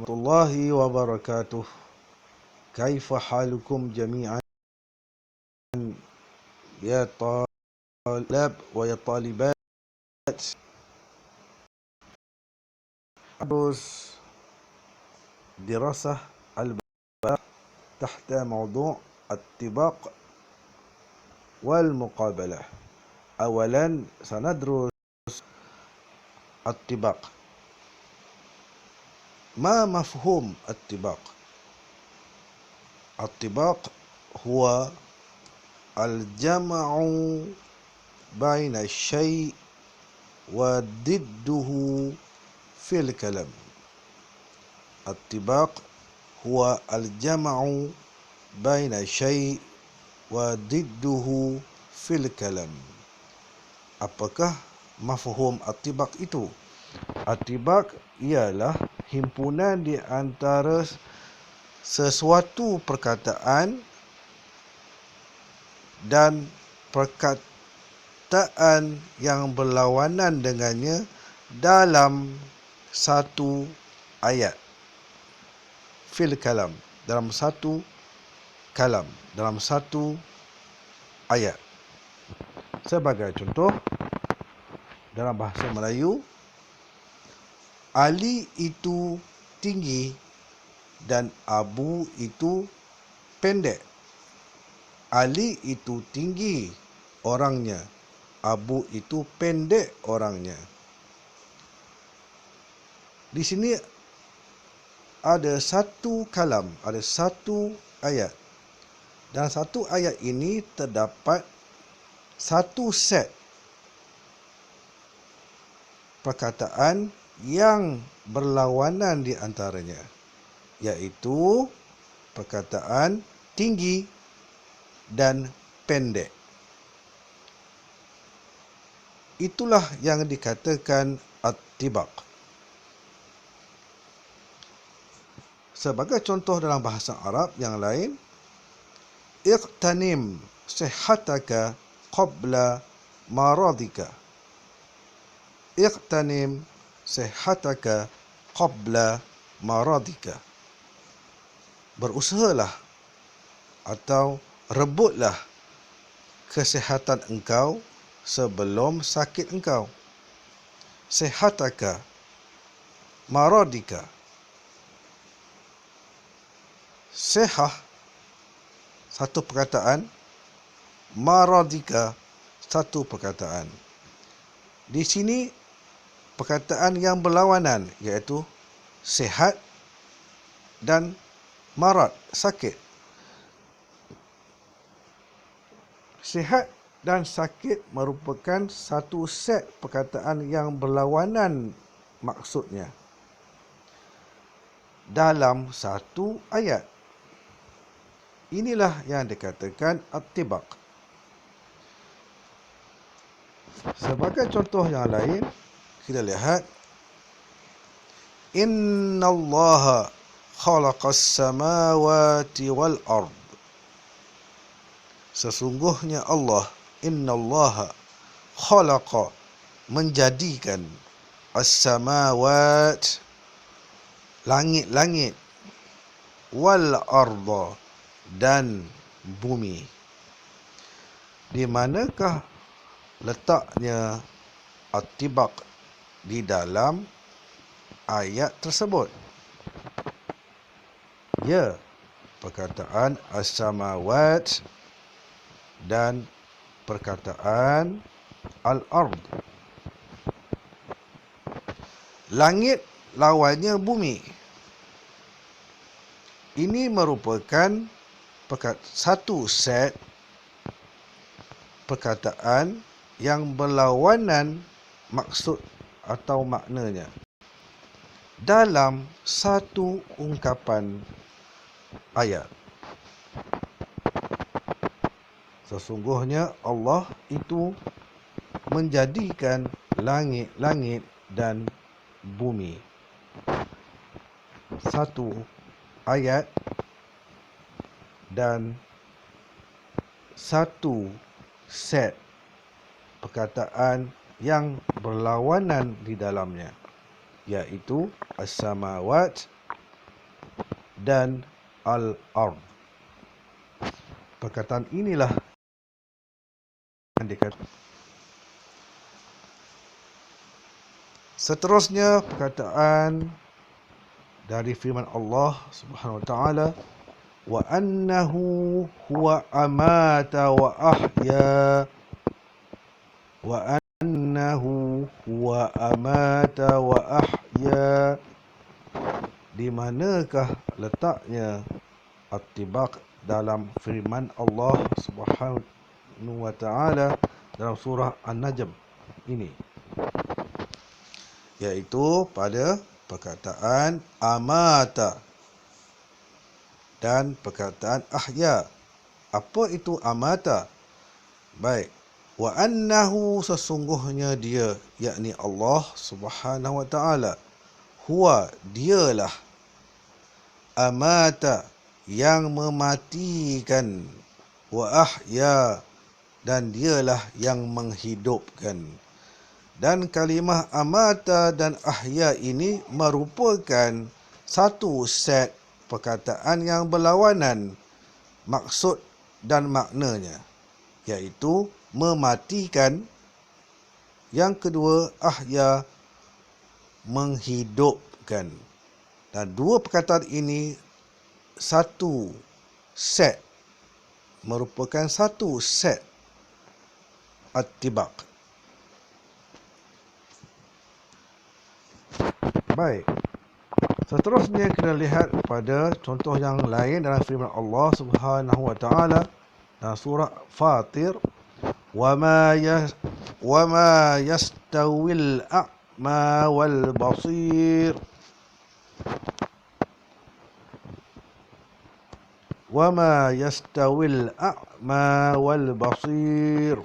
warahmatullahi wabarakatuh. Kaifa halukum jami'an ya talab wa ya talibat. Terus dirasah al-bahr tahta mawdu' at-tibaq wal muqabalah. Awalan sanadrus at-tibaq. Ma mafhum at-tibaq? At-tibaq huwa al-jam'u baina syai' wa didduhu fil kalam. At-tibaq huwa al-jam'u baina syai' wa didduhu fil kalam. Apakah mafhum at-tibaq itu? At-tibaq ialah himpunan di antara sesuatu perkataan dan perkataan yang berlawanan dengannya dalam satu ayat. Fil kalam, dalam satu kalam, dalam satu ayat. Sebagai contoh, dalam bahasa Melayu, Ali itu tinggi dan Abu itu pendek. Ali itu tinggi orangnya, Abu itu pendek orangnya. Di sini ada satu kalam, ada satu ayat. Dan satu ayat ini terdapat satu set perkataan yang berlawanan di antaranya, iaitu perkataan tinggi dan pendek. Itulah yang dikatakan at-tibaq. Sebagai contoh dalam bahasa Arab yang lain, iqtanim sihhataka qabla maradika. Iqtanim sihhataka qabla maradika. Berusahalah atau rebutlah kesihatan engkau sebelum sakit engkau. Sihhataka, maradika. Sihah satu perkataan, maradika satu perkataan. Di sini perkataan yang berlawanan, iaitu sihat dan marad, sakit. Sihat dan sakit merupakan satu set perkataan yang berlawanan maksudnya dalam satu ayat. Inilah yang dikatakan at-tibaq. Sebagai contoh yang lain, kita lihat, Inna Allaha khalaqas samawati wal ard. Sesungguhnya Allah, Inna Allaha khalaqa, menjadikan, as-samawat, langit-langit, wal arda, dan bumi. Di manakah letaknya at-tibaq di dalam ayat tersebut? Ya, perkataan as-samawat dan perkataan al-ard. Langit lawannya bumi. Ini merupakan satu set perkataan yang berlawanan maksud atau maknanya dalam satu ungkapan ayat. Sesungguhnya Allah itu menjadikan langit-langit dan bumi. Satu ayat dan satu set perkataan yang berlawanan di dalamnya, iaitu as-samawat dan al-ard. Perkataan inilah yang dikatakan. Seterusnya perkataan dari firman Allah Subhanahu wa taala, wa annahu huwa amata wa ahya, wa annahu huwa amata wa ahya. Di manakah letaknya at-tibaq dalam firman Allah Subhanahu wa taala dalam surah An-Najm ini, iaitu pada perkataan amata dan perkataan ahya. Apa itu amata? Baik, wa annahu, sesungguhnya dia, yakni Allah Subhanahu wa taala, huwa, dialah, amata, yang mematikan, wa ahya, dan dialah yang menghidupkan. Dan kalimah amata dan ahya ini merupakan satu set perkataan yang berlawanan maksud dan maknanya, iaitu mematikan, yang kedua ahya, menghidupkan. Dan dua perkataan ini satu set, merupakan satu set at-tibaq. Baik, seterusnya kita lihat pada contoh yang lain dalam firman Allah Subhanahu wa taala dalam surah Fatir, wa ma yastawil a'ma wal basir, wa ma yastawil a'ma wal basir.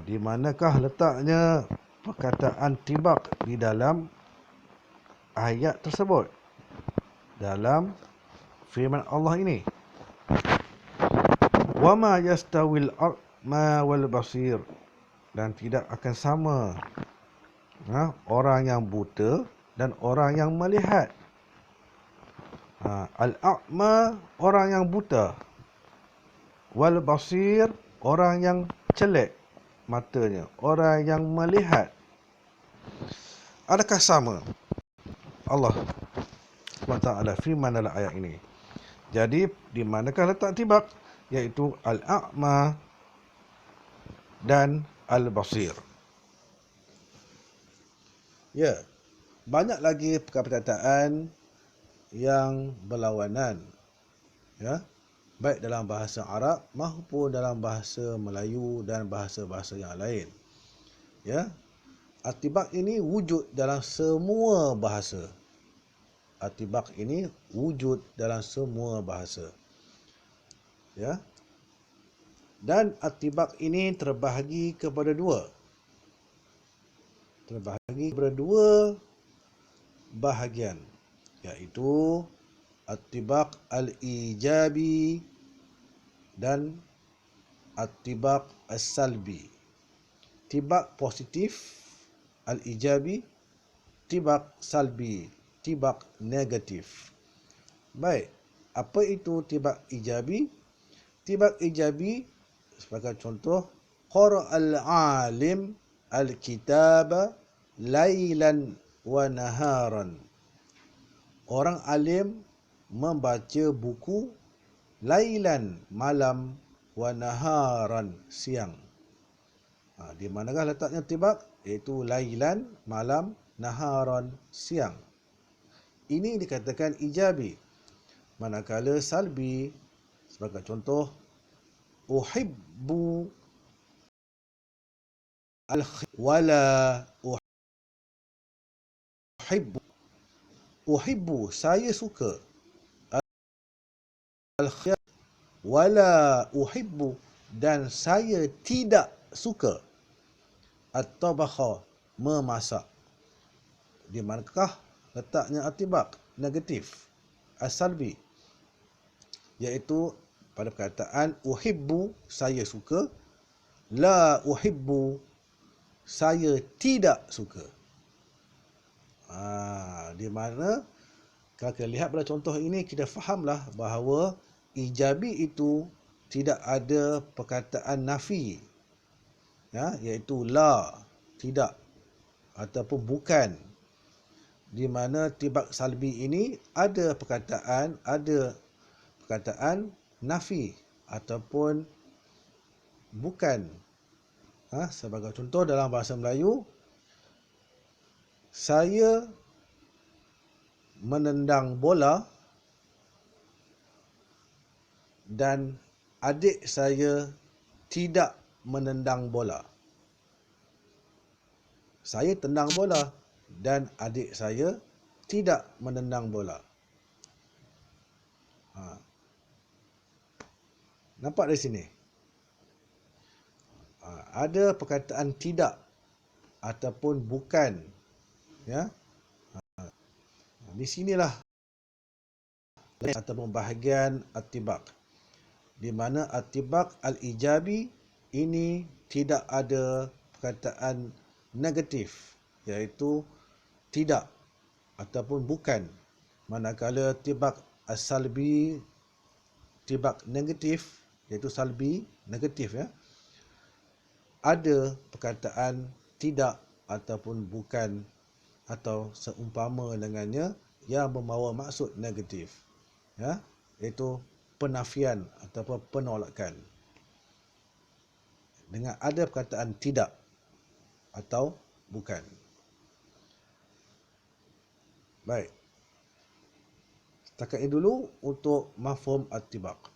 Di manakah letaknya perkataan tibaq di dalam ayat tersebut, dalam firman Allah ini? Wa ma yastawil a'ma wal basir, dan tidak akan sama orang yang buta dan orang yang melihat. Al-a'ma, orang yang buta, wal basir, orang yang celek matanya, orang yang melihat. Adakah sama? Allah SWT firman dalam ayat ini. Jadi di manakah letak tibaq, iaitu al-a'ma dan al-basir. Ya, banyak lagi perkataan yang berlawanan, ya, baik dalam bahasa Arab maupun dalam bahasa Melayu dan bahasa-bahasa yang lain. Ya, at-tibaq ini wujud dalam semua bahasa. At-tibaq ini wujud dalam semua bahasa. Ya. Dan at-tibaq ini terbahagi kepada dua. Terbahagi kepada dua bahagian, iaitu at-tibaq al-ijabi dan at-tibaq as-salbi. Tibaq positif al-ijabi, tibaq salbi, tibaq negatif. Baik, apa itu tibaq ijabi? Tibaq ijabi sebagai contoh, qara'al alim al-kitaba lailan wa naharan. Orang alim membaca buku lailan, malam, wa naharan, siang. Di manakah letaknya tibaq? Iaitu lailan, malam, naharan, siang. Ini dikatakan ijabi. Manakala salbi sebagai contoh, uhibbu al-khayr wala uhibbu, saya suka, al-khayr wala uhibbu, dan saya tidak suka, at-tabakha, memasak. Di manakah letaknya at-tibaq? Negatif, as-salbi, iaitu pada perkataan uhibbu, saya suka, la uhibbu, saya tidak suka. Di mana Kalau kita lihat pada contoh ini, kita fahamlah bahawa ijabi itu tidak ada perkataan nafi, ya, iaitu la, tidak, ataupun bukan. Di mana tibak salbi ini ada perkataan nafi ataupun bukan. Sebagai contoh dalam bahasa Melayu, saya menendang bola dan adik saya tidak menendang bola. Saya tendang bola dan adik saya tidak menendang bola. Nampak dari sini? Ada perkataan tidak ataupun bukan, ya. Di sinilah ataupun bahagian at-tibaq, di mana at-tibaq al-ijabi ini tidak ada perkataan negatif, iaitu tidak ataupun bukan. Manakala tibaq as-salbi, tibaq negatif, iaitu salbi, negatif, ya, ada perkataan tidak ataupun bukan atau seumpama dengannya yang membawa maksud negatif, ya, iaitu penafian ataupun penolakan. Dengan ada perkataan tidak atau bukan. Baik. Setakat ini dulu untuk mafhum at-tibaq.